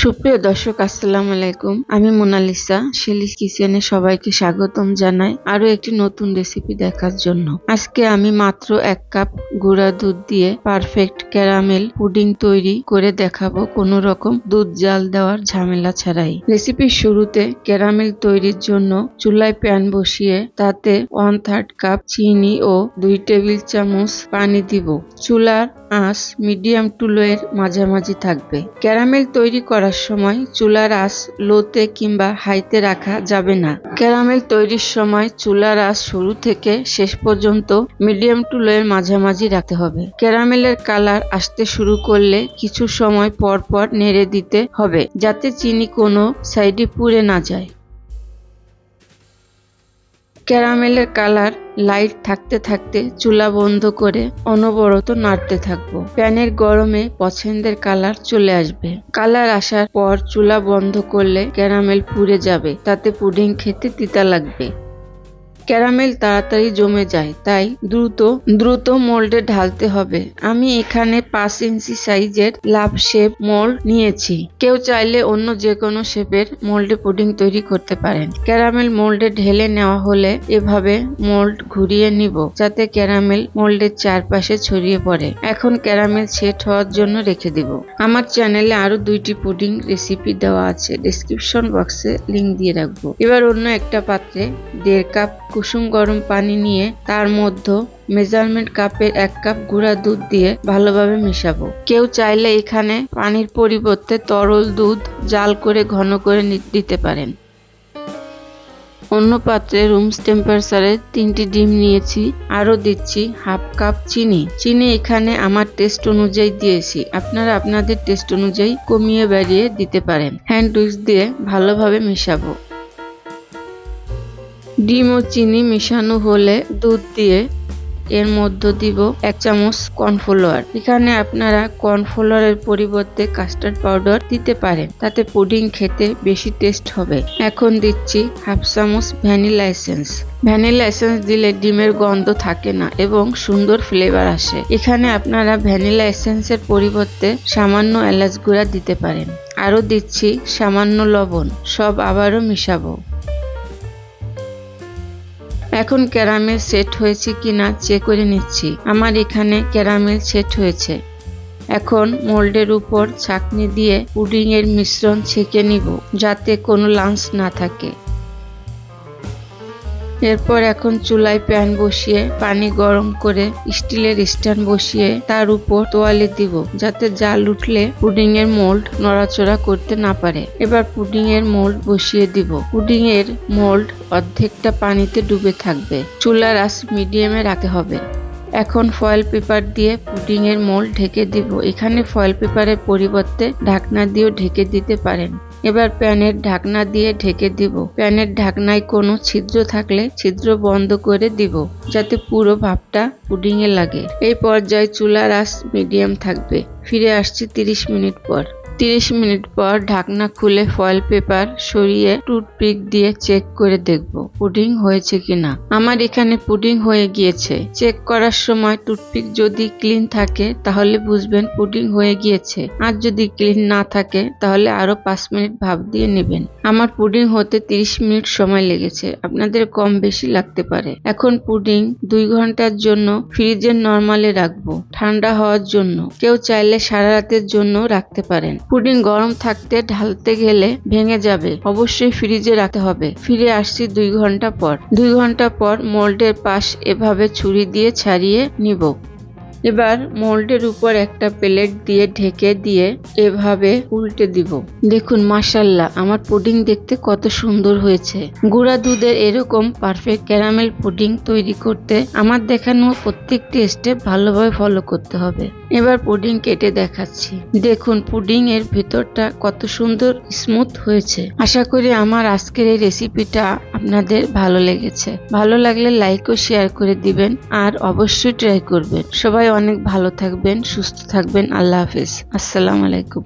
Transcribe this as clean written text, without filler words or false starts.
সুপ্রিয় দর্শক, আসসালামু আলাইকুম। আমি মোনালিসা শেলিস কিচেনে সবাইকে স্বাগতম জানাই আরো একটি নতুন রেসিপি দেখার জন্য। আজকে আমি মাত্র 1 কাপ গুঁড়া দুধ দিয়ে পারফেক্ট ক্যারামেল পুডিং তৈরি করে দেখাবো, কোনো রকম দুধ জাল দেওয়ার ঝামেলা ছাড়াই। রেসিপির শুরুতে ক্যারামেল তৈরির জন্য চুলায় প্যান বসিয়ে তাতে 1/3 কাপ চিনি ও 2 টেবিল চামচ পানি দিব। চুলার আঁচ মিডিয়াম টু লো এর মাঝামাঝি থাকবে। ক্যারামেল তৈরি করার সময় চুলার আঁচ লোতে কিংবা হাইতে রাখা যাবে না। ক্যারামেল তৈরির সময় চুলার আঁচ শুরু থেকে শেষ পর্যন্ত মিডিয়াম টু লো এর মাঝামাঝি রাখতে হবে। ক্যারামেলের কালার আসতে শুরু করলে কিছু সময় পর পর নেড়ে দিতে হবে, যাতে চিনি কোনো সাইডে পুড়ে না যায়। ক্যারামেলের কালার লাইট থাকতে থাকতে চুলা বন্ধ করে অনবরত নাড়তে থাকবো। প্যানের গরমে পছন্দের কালার চলে আসবে। কালার আসার পর চুলা বন্ধ করলে ক্যারামেল পুড়ে যাবে, তাতে পুডিং খেতে তিতা লাগবে। ক্যারামেল তাড়াতাড়ি জমে যায়, তাই দ্রুত মোল্ডে ঢালতে হবে। আমি এখানে 5 ইঞ্চি সাইজের লাভ শেপ মোল্ড নিয়েছি। কেউ চাইলে অন্য যে কোনো শেপের মোল্ডে পুডিং তৈরি করতে পারেন। ক্যারামেল মোল্ডে ঢেলে নেওয়া হলে এভাবে মোল্ড ঘুরিয়ে নিব, যাতে ক্যারামেল মোল্ডের চারপাশে ছড়িয়ে পড়ে। এখন ক্যারামেল সেট হওয়ার জন্য রেখে দিব। আমার চ্যানেলে আরো 2টি পুডিং রেসিপি দেওয়া আছে, ডেসক্রিপশন বক্সে লিংক দিয়ে রাখবো। এবার অন্য একটা পাত্রে 1.5 কাপ কুসুম গরম পানি নিয়ে তার মধ্যে মেজারমেন্ট কাপের 1 কাপ গুঁড়া দুধ দিয়ে ভালোভাবে মিশাবো। কেউ চাইলে এখানে পানির পরিবর্তে তরল দুধ জাল করে ঘন করে দিতে পারেন। অন্য পাত্রে রুম টেম্পারেচারে 3টি ডিম নিয়েছি। আরো দিচ্ছি 1/2 কাপ চিনি। চিনি এখানে আমার টেস্ট অনুযায়ী দিয়েছি, আপনারা আপনাদের টেস্ট অনুযায়ী কমিয়ে বাড়িয়ে দিতে পারেন। হ্যান্ড উইস্ক দিয়ে ভালোভাবে মিশাবো। ডিম ও চিনি মিশানো হলে দুধ দিয়ে এর মধ্যে দিব 1 চামচ কর্নফ্লাওয়ার। এখানে আপনারা কর্নফ্লাওয়ারের পরিবর্তে কাস্টার্ড পাউডার দিতে পারেন, তাতে পুডিং খেতে বেশি টেস্ট হবে। এখন দিচ্ছি 1/2 চামচ ভ্যানিলা এসেন্স। ভ্যানিলা এসেন্স দিলে ডিমের গন্ধ থাকে না এবং সুন্দর ফ্লেভার আসে। এখানে আপনারা ভ্যানিলা এসেন্সের পরিবর্তে সামান্য এলাচ গুঁড়া দিতে পারেন। আরো দিচ্ছি সামান্য লবণ। সব আবারও মিশাবো। এখন ক্যারামেল সেট হয়েছে কিনা চেক করে নিচ্ছি। আমার এখানে ক্যারামেল সেট হয়েছে। এখন মোল্ডের উপর ছাঁকনি দিয়ে পুডিং এর মিশ্রণ ছেঁকে নিব, যাতে কোনো লাম্পস না থাকে। এরপর এখন চুলায় প্যান বসিয়ে পানি গরম করে স্টিলের স্ট্যান্ড বসিয়ে তার উপর তোয়ালে দিব, যাতে জাল উঠলে পুডিং এর মোল্ড নড়াচড়া করতে না পারে। এবার পুডিং এর মোল্ড বসিয়ে দিব। পুডিং এর মোল্ড অর্ধেকটা পানিতে ডুবে থাকবে। চুলার আঁচ মিডিয়ামে রাখতে হবে। এখন ফয়েল পেপার দিয়ে পুডিং এর মোল্ড ঢেকে দিব। এখানে ফয়েল পেপারের পরিবর্তে ঢাকনা দিয়েও ঢেকে দিতে পারেন। এবার প্যানের ঢাকনা দিয়ে ঢেকে দিব। প্যানের ঢাকনায় কোনো ছিদ্র থাকলে ছিদ্র বন্ধ করে দিব, যাতে পুরো ভাপটা পুডিং এ লাগে। এই পর্যায়ে চুলার আঁচ মিডিয়াম থাকবে। ফিরে আসছি 30 মিনিট পর। 30 মিনিট পর ঢাকনা খুলে ফয়েল পেপার সরিয়ে টুথপিক দিয়ে চেক করে দেখব পুডিং হয়েছে কিনা। আমার এখানে পুডিং হয়ে গিয়েছে। চেক করার সময় টুথপিক যদি ক্লিন থাকে তাহলে বুঝবেন পুডিং হয়ে গিয়েছে, আর যদি ক্লিন না থাকে তাহলে আরো 5 মিনিট ভাপ দিয়ে নেবেন। আমার পুডিং হতে 30 মিনিট সময় লেগেছে, আপনাদের কম বেশি লাগতে পারে। এখন পুডিং 2 ঘন্টার জন্য ফ্রিজের নরমালে রাখবো, ঠান্ডা হওয়ার জন্য। কেউ চাইলে সারা রাতের জন্য রাখতে পারেন। পুডিং গরম থাকতে ঢালতে গেলে ভেঙে যাবে, অবশ্যই ফ্রিজে রাখতে হবে। ফিরে আসছি 2 ঘন্টা পর। 2 ঘন্টা পর মোল্ডের পাশ এভাবে ছুরি দিয়ে ছাড়িয়ে নিব। এবার মোল্ডের উপর একটা প্লেট দিয়ে ঢেকে দিয়ে এভাবে উল্টে দিব। দেখুন, মাশাআল্লাহ, আমার পুডিং দেখতে কত সুন্দর হয়েছে। গুঁড়া দুধের এরকম পারফেক্ট ক্যারামেল পুডিং তৈরি করতে আমার দেখানো প্রত্যেকটি স্টেপ ভালোভাবে ফলো করতে হবে। এবার পুডিং কেটে দেখাচ্ছি। দেখুন পুডিং এর ভেতরটা কত সুন্দর স্মুথ হয়েছে। আশা করি আমার আজকের এই রেসিপিটা আপনাদের ভালো লেগেছে। ভালো লাগলে লাইক ও শেয়ার করে দিবেন, আর অবশ্যই ট্রাই করবেন। সবাই অনেক ভালো থাকবেন, সুস্থ থাকবেন। আল্লাহ হাফেজ। আসসালামু আলাইকুম।